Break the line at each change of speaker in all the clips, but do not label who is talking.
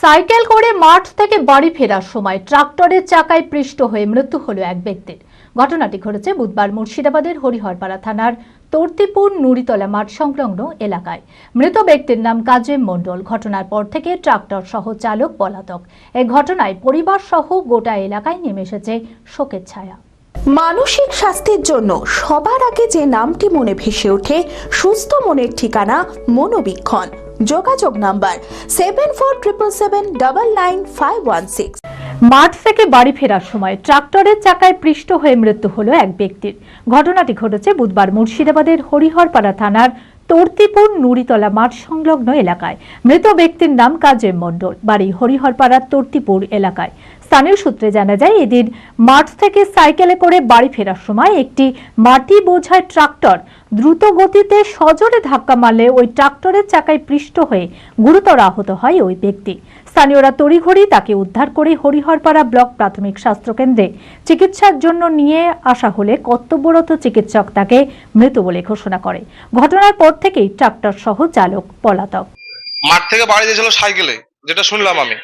Cycle করে মাঠ থেকে বাড়ি ফেরার সময় ট্রাক্টরের চাকায় পৃষ্ঠ হয়ে মৃত্যু হলো এক ব্যক্তির। ঘটনাটি ঘটেছে বুধবার মুর্শিদাবাদের হরিহরপাড়া থানার তর্তিপুর নুড়িতলা মাঠ সংলগ্ন এলাকায়। মৃত ব্যক্তির নাম কাজেম মণ্ডল। ঘটনার পর থেকে ট্রাক্টর সহ চালক পলাতক। এই ঘটনায় পরিবার সহ গোটা এলাকায় নেমে এসেছে শোকের ছায়া।
মানসিক স্বাস্থ্যের জন্য সবার আগে যে নামটি মনে ভেসে ওঠে, সুস্থ মনের ঠিকানা মনোবীক্ষণ। যোগাযোগ নাম্বার 7477799516।
মাঠ থেকে বাড়ি ফেরার সময় ট্রাক্টরের চাকায় পৃষ্ঠ হয়ে মৃত্যু হলো এক ব্যক্তির। ঘটনাটি ঘটেছে বুধবার মুর্শিদাবাদের হরিহরপাড়া থানার তর্তিপুর নুড়িতলা মাঠ সংলগ্ন এলাকায়। মৃত ব্যক্তির নাম কাজেম মণ্ডল, বাড়ি হরিহরপাড়ার তর্তিপুর এলাকায়। স্থানীয় সূত্রে জানা যায়, এদিন মাঠ থেকে সাইকেলে করে বাড়ি ফেরার সময় একটি মাটি বোঝাই ট্রাক্টর দ্রুত গতিতে সজোরে ধাক্কা মারলে ওই ট্রাক্টরের চাকায় পৃষ্ঠ হয়ে গুরুতর আহত হয় ওই ব্যক্তি। স্থানীয়রা তড়িঘড়ি তাকে উদ্ধার করে হরিহরপাড়া ব্লক প্রাথমিক স্বাস্থ্য কেন্দ্রে চিকিৎসার জন্য নিয়ে আসা হলে কর্তব্যরত চিকিৎসক তাকে মৃত বলে ঘোষণা করে। ঘটনার পর থেকেই ট্রাক্টর সহ চালক পলাতক।
মাঠ থেকে বাড়ি গেছিল সাইকেলে, যেটা শুনলাম আমি।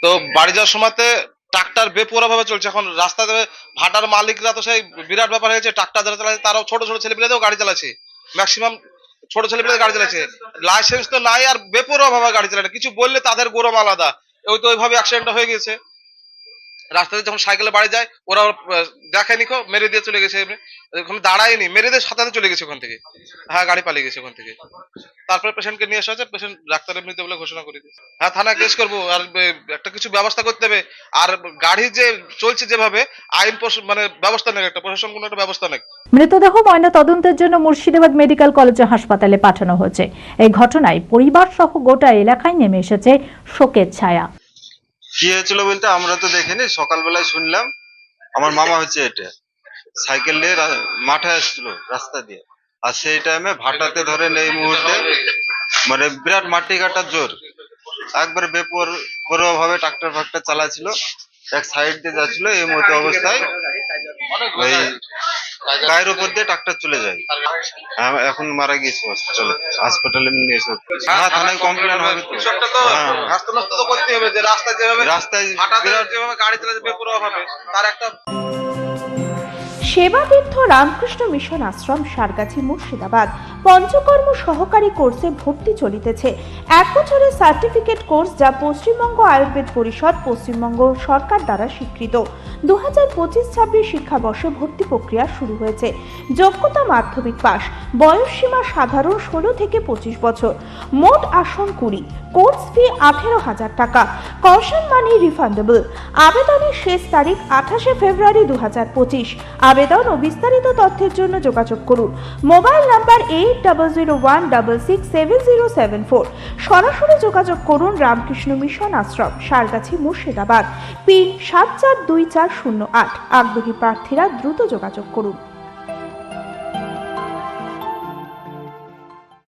তো বাড়ি যাওয়ার সময়তে ট্রাক্টর বেপরোয়া ভাবে চলছে। এখন রাস্তাতে ভাটার মালিকরা তো সেই বিরাট ব্যাপার হয়েছে, ট্রাক্টর যারা চালাচ্ছে তারাও ছোট ছোট ছেলেপিলেদেরও গাড়ি চালাচ্ছে, ম্যাক্সিমাম ছোট ছেলেপিলেদের গাড়ি চালাচ্ছে। লাইসেন্স তো নাই আর বেপরোয়া ভাবে গাড়ি চালাচ্ছে, কিছু বললে তাদের গরম আলাদা। ওই তো ওইভাবে অ্যাক্সিডেন্টটা হয়ে গেছে। রাস্তাতে যখন সাইকেলে বাড়ি যায় ওরা দেখেনি, মেরে দিয়ে চলে গেছে, ওখানে দাঁড়ায়নি, মেরে দিয়ে সাথে চলে গেছে ওখান থেকে। হ্যাঁ, গাড়ি পালিয়ে গেছে ওখান থেকে। তারপরে পেশেন্টকে নিয়ে আসা হয়েছে, পেশেন্ট ডাক্তারের মৃত বলে ঘোষণা করে দিয়েছে। হ্যাঁ, থানায় কেস করবো, আর একটা কিছু ব্যবস্থা করতে হবে। আর গাড়ি যে চলছে যেভাবে, আইন মানে ব্যবস্থা নেই, একটা প্রশাসন কোনো একটা ব্যবস্থা নেই।
মৃতদেহ ময়না তদন্তের জন্য মুর্শিদাবাদ মেডিকেল কলেজ ও হাসপাতালে পাঠানো হয়েছে। এই ঘটনায় পরিবার সহ গোটা এলাকায় নেমে এসেছে শোকের ছায়া।
কি হয়েছিল বলতে আমরা তো দেখিনি, সকালবেলায় শুনলাম। আমার মামা হচ্ছে এটা সাইকেল নিয়ে মাঠে আসছিল রাস্তা দিয়ে, আর সেই টাইমে ভাটাতে ধরেন এই মুহূর্তে মানে বিরাট মাটি কাটার জোর, একবার বেপরোয়া ভাবে ট্রাক্টর ফাক্টর চালাচ্ছিল, এক সাইড দিয়ে যাচ্ছিল। এই মতো অবস্থায় ওই গায়ের উপর দিয়ে ট্রাক্টর চলে যায়। এখন মারা গিয়েছে হাসপাতালে নিয়ে এসে। হ্যাঁ, থানায় কমপ্লেন হবে তো। রাস্তায়
গাড়ি চালাচ্ছে বেপরোয়া ভাবে, তার একটা
সেবাতীর্থ রামকৃষ্ণ মিশন আশ্রম, সারগাছি, মুর্শিদাবাদ পঞ্চকর্ম সহকারী কোর্সে ভর্তি চলিতেছে। 1 বছরের সার্টিফিকেট কোর্স, যা পশ্চিমবঙ্গ আয়ুর্বেদ পরিষদ, পশ্চিমবঙ্গ সরকার দ্বারা স্বীকৃত। 2025-26 শিক্ষাবর্ষে ভর্তি প্রক্রিয়া শুরু হয়েছে। যোগ্যতা মাধ্যমিক পাস। বয়স সীমা সাধারণ 16 থেকে 25 বছর। মোট আসন 20। কোর্স ফি 18,000 টাকা। কশন মানি রিফান্ডেবল। আবেদনের শেষ তারিখ 28 ফেব্রুয়ারি 2025। আবেদন ও বিস্তারিত তথ্যের জন্য যোগাযোগ করুন মোবাইল নাম্বার 8001667074। সরাসরি যোগাযোগ করুন রামকৃষ্ণ মিশন আশ্রম, সারগাছি, মুর্শিদাবাদ। পিন 742408। আগ্রহী প্রার্থীরা দ্রুত যোগাযোগ করুন।